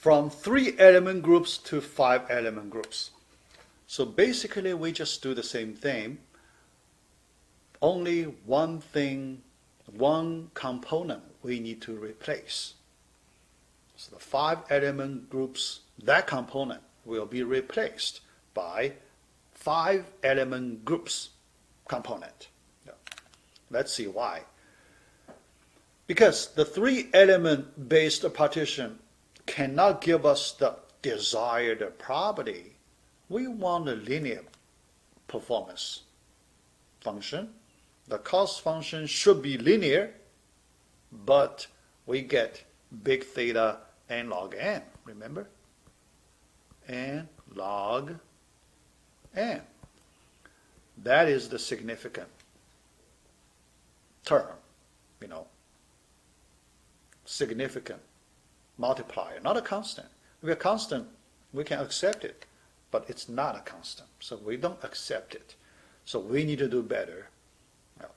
from 3-element groups to 5-element groups. So basically we just do the same thing, only one thing, one component we need to replace. So the 5-element groups, that component will be replaced by 5-element groups component. Yeah. Let's see why. Because the 3-element based partition cannot give us the desired property. We want a linear performance function. The cost function should be linear, but we get big theta n log n, remember? N log n. That is the significant term, significant multiplier, not a constant. If it's a constant, we can accept it, but it's not a constant, so we don't accept it. So we need to do better. Yeah.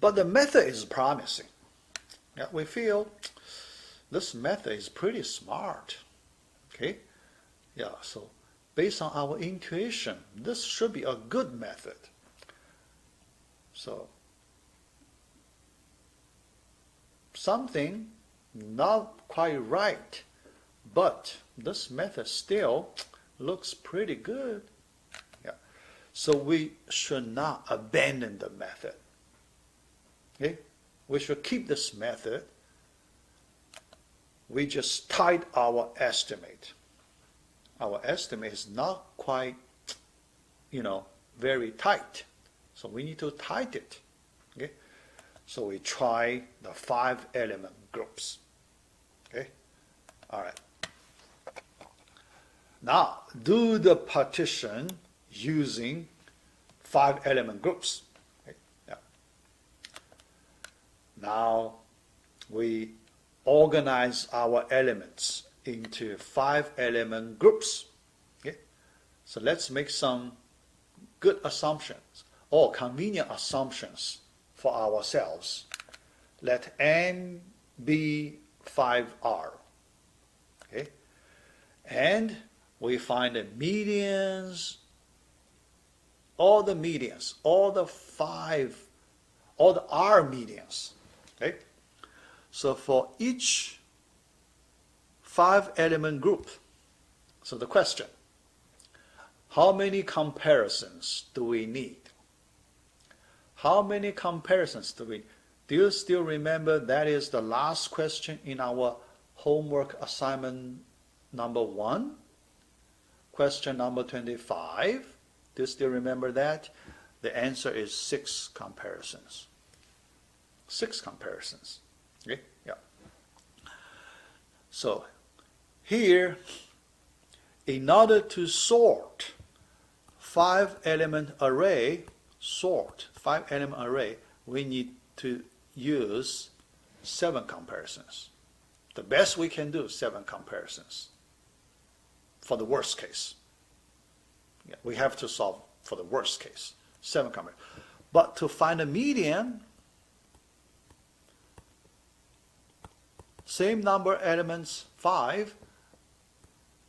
But the method is promising. Yeah, we feel this method is pretty smart. Okay? Yeah, so based on our intuition, this should be a good method. So something not quite right, but this method still looks pretty good. Yeah. So we should not abandon the method. Okay? We should keep this method. We just tied our estimate. Our estimate is not quite, very tight. So we need to tighten it. Okay? So we try the 5-element groups. Okay? All right. Now, do the partition using 5-element groups. Okay? Yeah. Now, we organize our elements into 5-element groups. Okay? So let's make some good assumptions or convenient assumptions for ourselves. Let n be 5R. Okay? And we find the medians, all the medians, all the R medians. Okay? So for each 5-element group, so the question, how many comparisons do we need? How many comparisons do we need? Do you still remember that is the last question in our homework assignment number 1? Question number 25. Do you still remember that? The answer is 6 comparisons. 6 comparisons. Okay? Yeah. So here, in order to sort 5-element array, we need to use 7 comparisons. The best we can do is 7 comparisons for the worst case. Yeah, we have to solve for the worst case, 7 comparisons. But to find a median, same number elements, 5,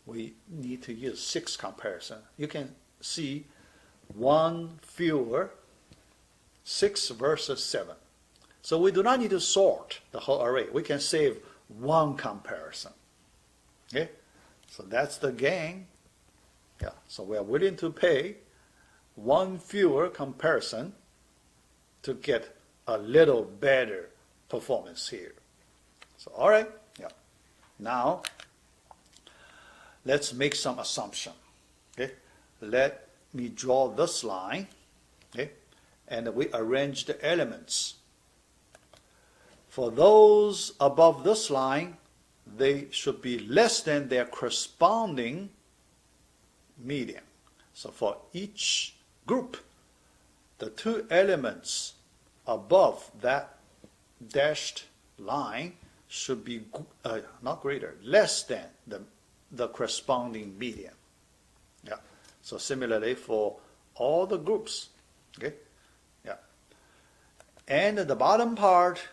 we need to use 6 comparisons. You can see 1 fewer, 6 versus 7. So we do not need to sort the whole array. We can save 1 comparison. Okay? So that's the gain. Yeah. So we are willing to pay 1 fewer comparison to get a little better performance here. So all right. Yeah. Now let's make some assumption. Okay? Let me draw this line. Okay? And we arrange the elements. For those above this line, they should be less than their corresponding median. So for each group, the 2 elements above that dashed line should be not greater, less than the corresponding median. Yeah. So similarly for all the groups. Okay. Yeah. And the bottom part,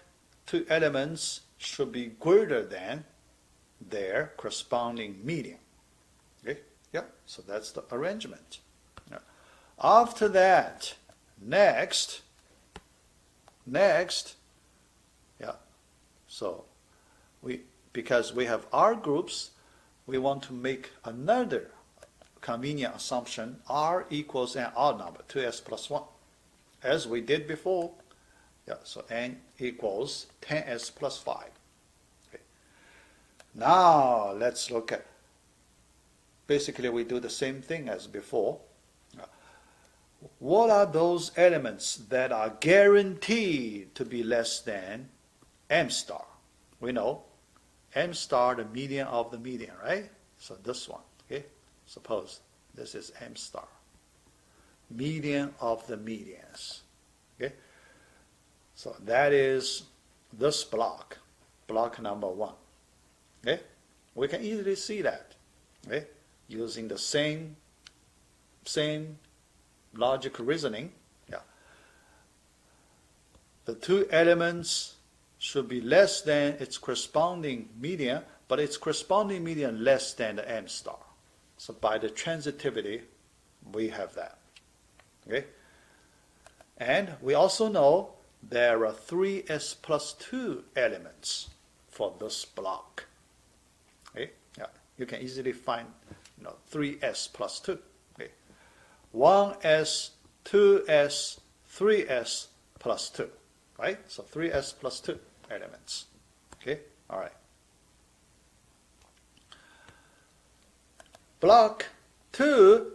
2 elements should be greater than their corresponding median. Okay? Yeah, so that's the arrangement. Yeah. After that, next, yeah, so because we have R groups, we want to make another convenient assumption, R equals an odd number, 2s plus 1, as we did before. Yeah, so n equals 10s plus 5. Okay. Now let's look at, basically we do the same thing as before. What are those elements that are guaranteed to be less than m star? We know m star, the median of the median, right? So this one, okay? Suppose this is m star, median of the medians, okay? So that is this block number 1, okay? We can easily see that, okay? Using the same logic reasoning, yeah. The two elements should be less than its corresponding median, but its corresponding median less than the m star. So by the transitivity, we have that. Okay? And we also know there are 3s plus 2 elements for this block. Okay? Yeah. You can easily find 3s plus 2. 1s, 2s, 3s plus 2, right? So 3s plus 2 elements. Okay, all right. Block 2,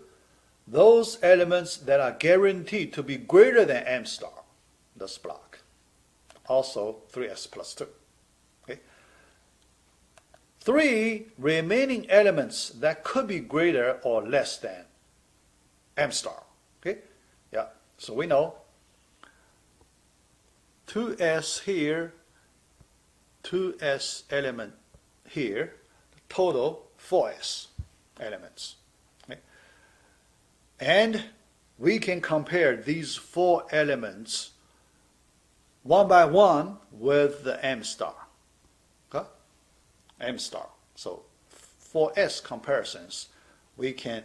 those elements that are guaranteed to be greater than m star, this block. Also 3s plus 2. Okay. 3 remaining elements that could be greater or less than m star. Okay, yeah. So we know 2s here, 2s element here, total 4s elements. Okay? And we can compare these 4 elements one by one with the m star. Okay? M star. So 4s comparisons, we can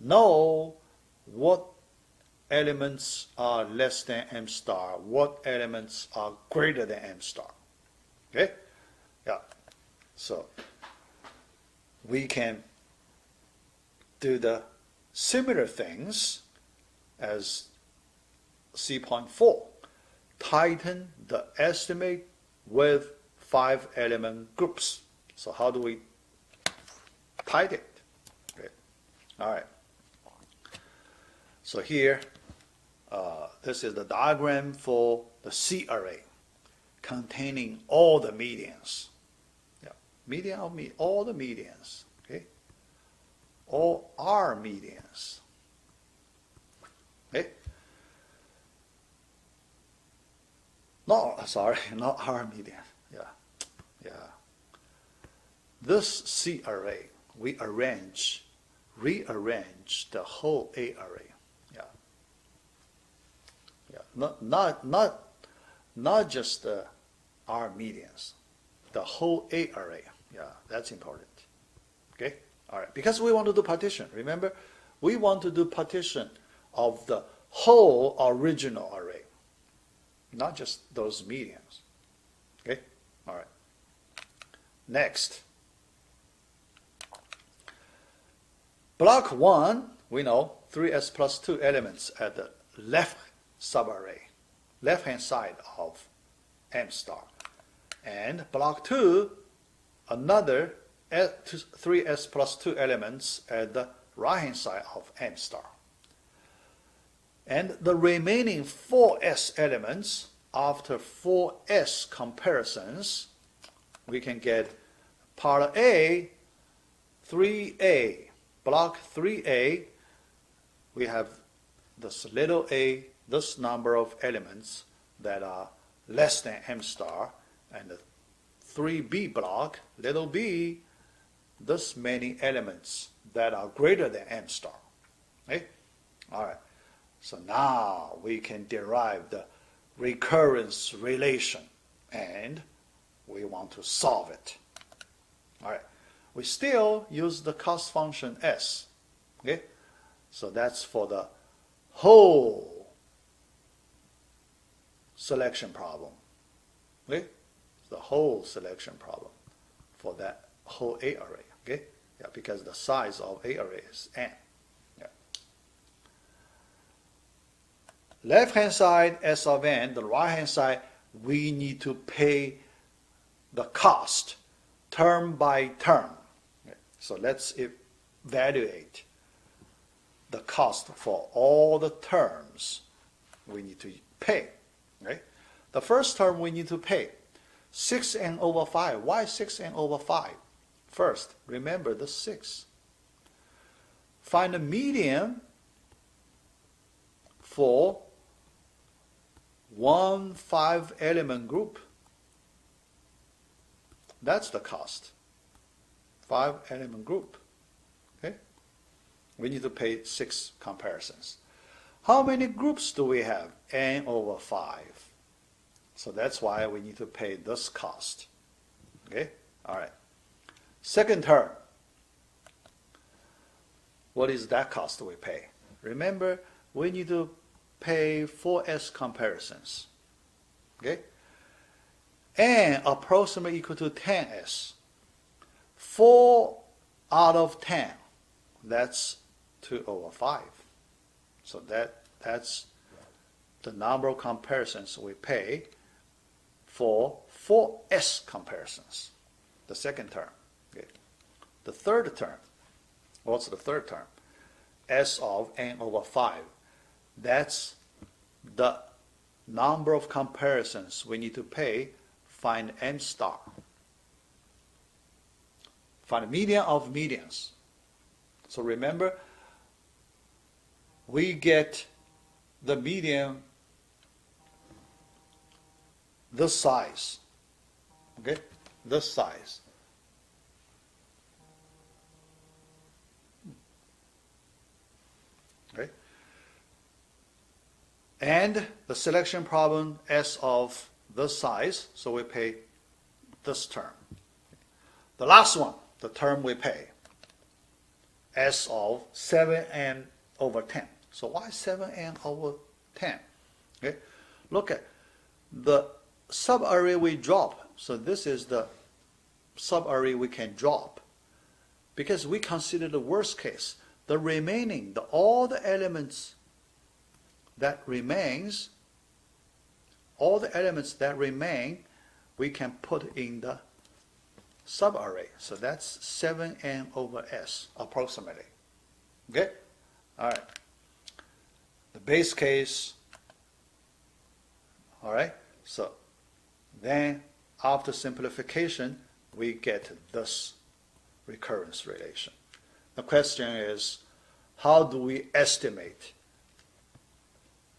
know what elements are less than m star, what elements are greater than m star. Okay? Yeah. So we can do the similar things as C.4. Tighten the estimate with 5 element groups. So how do we tighten it? Okay. All right. So here, this is the diagram for the C array containing all the medians. Yeah. Median of all the medians. Okay. All R medians. Okay. Not R median. Yeah. Yeah. This C array, we rearrange the whole A array. Yeah, not just the R medians, the whole A array. Yeah, that's important. Okay, all right. Because we want to do partition. Remember, we want to do partition of the whole original array, not just those medians. Okay, all right. Next, block 1. We know 3s plus 2 elements at the left subarray, left-hand side of m star. And block 2, another 3s plus 2 elements at the right-hand side of m star. And the remaining 4s elements, after 4s comparisons, we can get part A, 3a. Block 3a, we have this little a, this number of elements that are less than m star, and the 3b block, little b, this many elements that are greater than m star. Okay? All right. So now we can derive the recurrence relation, and we want to solve it. All right. We still use the cost function S. Okay? So that's for the whole selection problem. Okay? The whole selection problem for that whole A array. Okay? Yeah, because the size of A array is n. Yeah. Left-hand side S of n, the right-hand side, we need to pay the cost term by term. Okay. So let's evaluate the cost for all the terms we need to pay. Okay? The first term we need to pay, 6n over 5. Why 6n over 5? First, remember the 6. Find the median for one 5-element group. That's the cost. 5-element group. Okay? We need to pay 6 comparisons. How many groups do we have? N over 5. So that's why we need to pay this cost. Okay? All right. Second term. What is that cost we pay? Remember, we need to pay 4S comparisons. Okay? And approximately equal to 10S. 4 out of 10. That's 2 over 5. So that's the number of comparisons we pay for 4S comparisons. The second term. Okay. The third term. What's the third term? S of n over 5. That's the number of comparisons we need to pay. Find n star. Find the median of medians. So remember, we get the median this size. Okay? This size. Okay? And the selection problem S of this size, so we pay this term. The last one, the term we pay, S of 7n over 10. So why 7n over 10? Okay? Look at the subarray we drop. So this is the subarray we can drop because we consider the worst case. The remaining, all the elements that remains, we can put in the subarray. So that's 7n over S approximately. Okay? All right. The base case. All right. So then after simplification, we get this recurrence relation. The question is, how do we estimate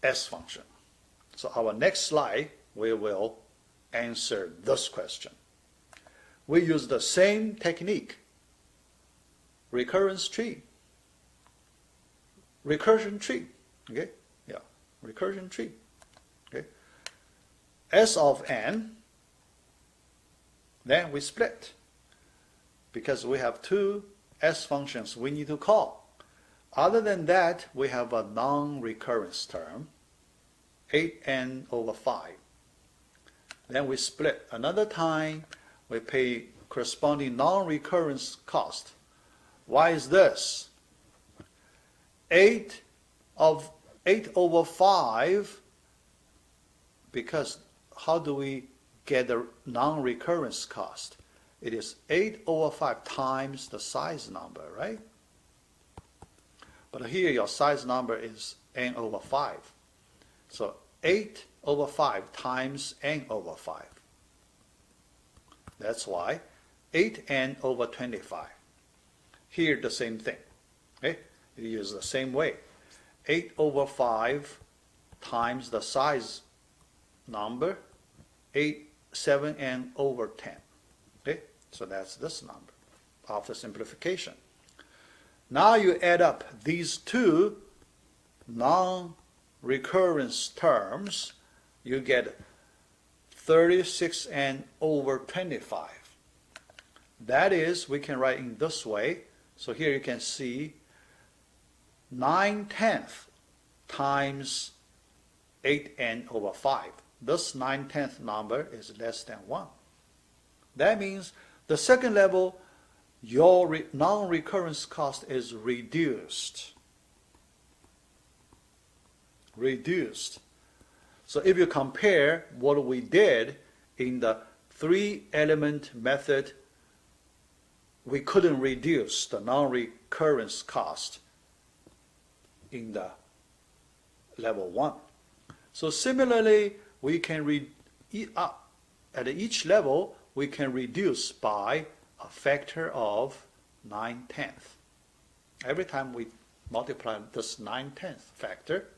S function? So our next slide, we will answer this question. We use the same technique, recursion tree. Okay? Yeah, recursion tree. Okay? S of n, then we split because we have 2 S functions we need to call. Other than that, we have a non-recurrence term, 8n over 5. Then we split another time, we pay corresponding non-recurrence cost. Why is this? 8 over 5, because how do we get the non-recurrence cost? It is 8 over 5 times the size number, right? But here your size number is n over 5. So 8 over 5 times n over 5. That's why 8n over 25. Here the same thing. Okay? You use the same way. 8 over 5 times the size number, 7n over 10. Okay? So that's this number after simplification. Now you add up these 2 non-recurrence terms, you get 36n over 25. That is, we can write in this way. So here you can see 9/10 times 8n over 5. This 9/10 number is less than 1. That means the second level, your non-recurrence cost is reduced. So if you compare what we did in the 3-element method, we couldn't reduce the non-recurrence cost in the level 1. So similarly, we can at each level, we can reduce by a factor of 9/10. Every time we multiply this 9/10 factor,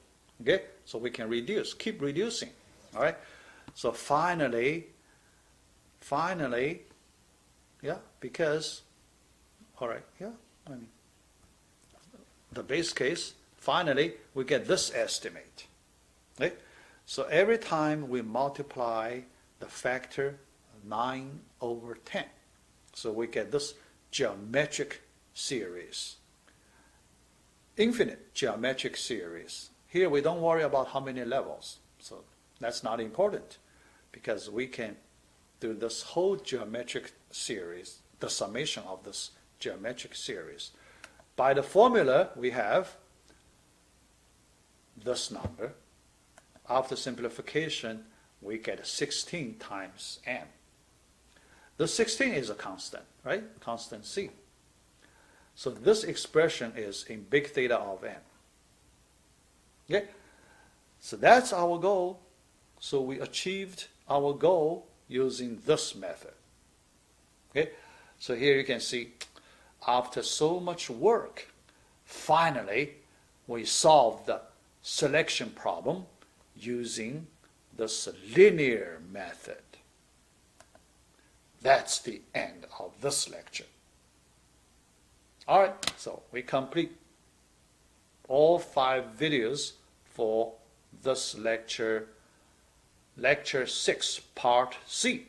okay, so we can reduce, keep reducing, all right? So finally, yeah, because, all right, yeah, I mean, the base case, finally, we get this estimate, okay? So every time we multiply the factor 9/10, so we get this geometric series, infinite geometric series. Here we don't worry about how many levels, so that's not important because we can do this whole geometric series, the summation of this geometric series. By the formula, we have this number. After simplification, we get 16 times n. The 16 is a constant, right? Constant c. So this expression is in big theta of n. Okay? So that's our goal. So we achieved our goal using this method. Okay? So here you can see, after so much work, finally we solved the selection problem using this linear method. That's the end of this lecture. All right, so we complete all 5 videos for this lecture, Lecture 6, Part C.